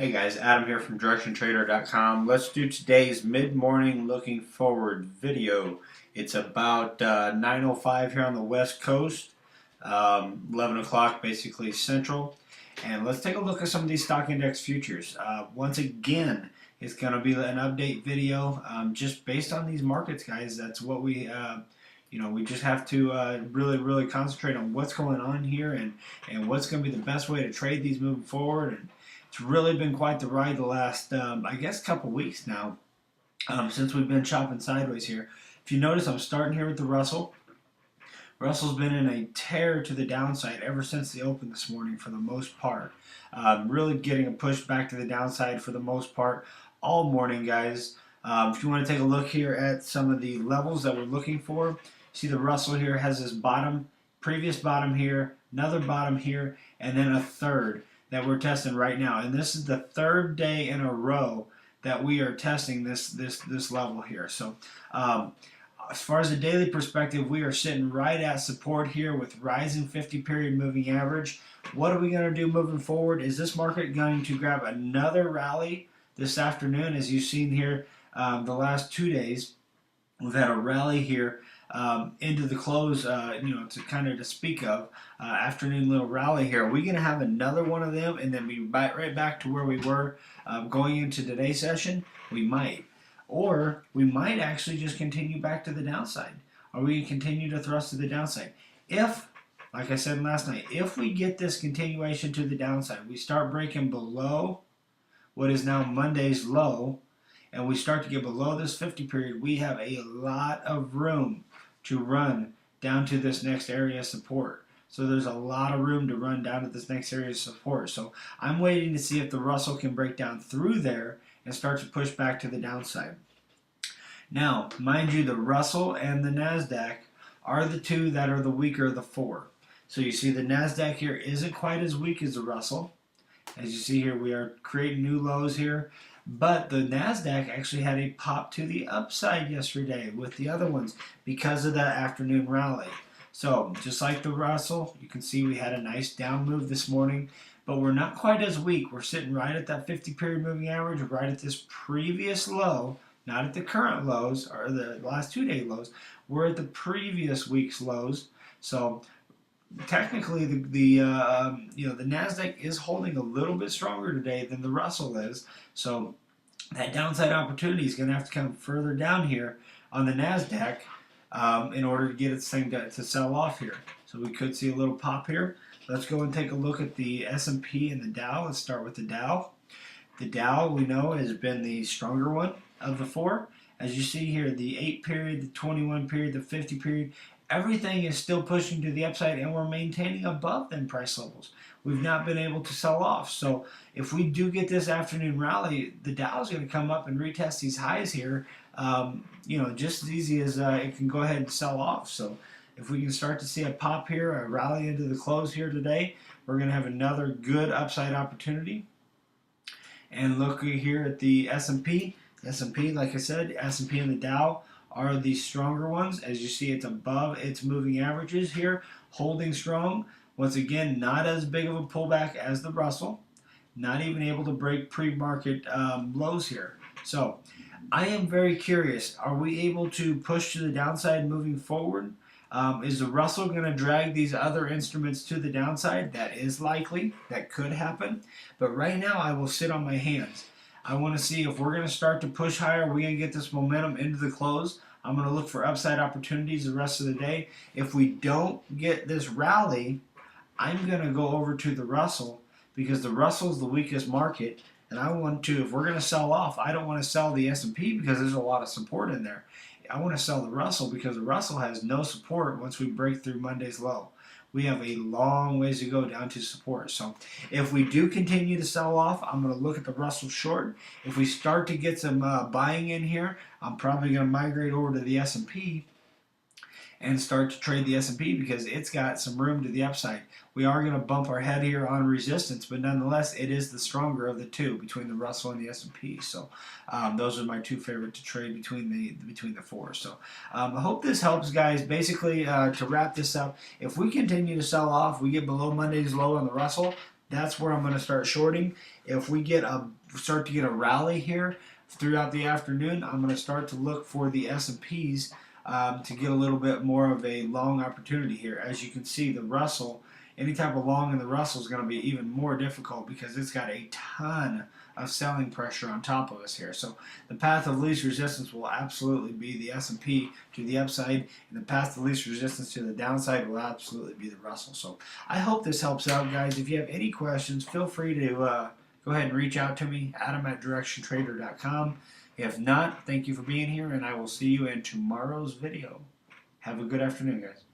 Hey guys, Adam here from DirectionTrader.com. Let's do today's mid-morning looking forward video. It's about 9:05 here on the West Coast, 11 o'clock basically Central. And let's take a look at some of these stock index futures. Once again, it's going to be an update video just based on these markets, guys. That's what we just have to really concentrate on what's going on here and what's going to be the best way to trade these moving forward. And it's really been quite the ride the last, I guess, couple weeks now since we've been chopping sideways here. If you notice, I'm starting here with the Russell. Russell's been in a tear to the downside ever since the open this morning for the most part. Really getting a push back to the downside for the most part all morning, guys. If you want to take a look here at some of the levels that we're looking for, see the Russell here has this bottom, previous bottom here, another bottom here, and then a third that we're testing right now. And this is the third day in a row that we are testing this level here. So as far as the daily perspective, we are sitting right at support here with rising 50-period moving average. What are we going to do moving forward? Is this market going to grab another rally this afternoon? As you've seen here the last 2 days, we've had a rally here into the close, to kind of to speak of, afternoon little rally here. Are we going to have another one of them and then be right back to where we were going into today's session? We might. Or we might actually just continue back to the downside. Are we going to continue to thrust to the downside? If, like I said last night, if we get this continuation to the downside, we start breaking below what is now Monday's low, and we start to get below this 50 period, we have a lot of room to run down to this next area of support. So there's a lot of room to run down to this next area of support. So I'm waiting to see if the Russell can break down through there and start to push back to the downside. Now, mind you, the Russell and the Nasdaq are the two that are the weaker of the four. So you see the Nasdaq here isn't quite as weak as the Russell. As you see here, we are creating new lows here. But the Nasdaq actually had a pop to the upside yesterday with the other ones because of that afternoon rally. So just like the Russell, you can see we had a nice down move this morning, but we're not quite as weak. We're sitting right at that 50-period moving average, right at this previous low, not at the current lows or the last 2-day lows. We're at the previous week's lows. So technically, the Nasdaq is holding a little bit stronger today than the Russell is. So that downside opportunity is going to have to come further down here on the Nasdaq in order to get its thing to sell off here. So we could see a little pop here. Let's go and take a look at the S&P and the Dow. Let's start with the Dow. The Dow, we know, has been the stronger one of the four. As you see here, the 8 period, the 21 period, the 50 period, everything is still pushing to the upside, and we're maintaining above them price levels. We've not been able to sell off. So if we do get this afternoon rally, the Dow is going to come up and retest these highs here, just as easy as it can go ahead and sell off. So if we can start to see a pop here, a rally into the close here today, we're going to have another good upside opportunity. And look here at the S&P. S&P, like I said, S&P and the Dow are the stronger ones. As you see, it's above its moving averages here, holding strong. Once again, not as big of a pullback as the Russell, not even able to break pre-market lows here. So I am very curious, are we able to push to the downside moving forward? Is the Russell going to drag these other instruments to the downside? That is likely. That could happen. But right now, I will sit on my hands. I want to see if we're going to start to push higher. We're going to get this momentum into the close. I'm going to look for upside opportunities the rest of the day. If we don't get this rally, I'm going to go over to the Russell because the Russell is the weakest market. And I want to, if we're going to sell off, I don't want to sell the S&P because there's a lot of support in there. I want to sell the Russell because the Russell has no support once we break through Monday's low. We have a long ways to go down to support. So if we do continue to sell off, I'm going to look at the Russell short. If we start to get some buying in here, I'm probably going to migrate over to the S&P and start to trade the S&P because it's got some room to the upside. We are going to bump our head here on resistance, but nonetheless, it is the stronger of the two between the Russell and the S&P. So those are my two favorite to trade between the four. So I hope this helps, guys. Basically, to wrap this up, if we continue to sell off, we get below Monday's low on the Russell, that's where I'm going to start shorting. If we start to get a rally here throughout the afternoon, I'm going to start to look for the S&Ps to get a little bit more of a long opportunity here. As you can see, the Russell, any type of long in the Russell is going to be even more difficult because it's got a ton of selling pressure on top of us here. So the path of least resistance will absolutely be the S&P to the upside, and the path of least resistance to the downside will absolutely be the Russell. So I hope this helps out, guys. If you have any questions, feel free to go ahead and reach out to me, Adam@directiontrader.com. If not, thank you for being here, and I will see you in tomorrow's video. Have a good afternoon, guys.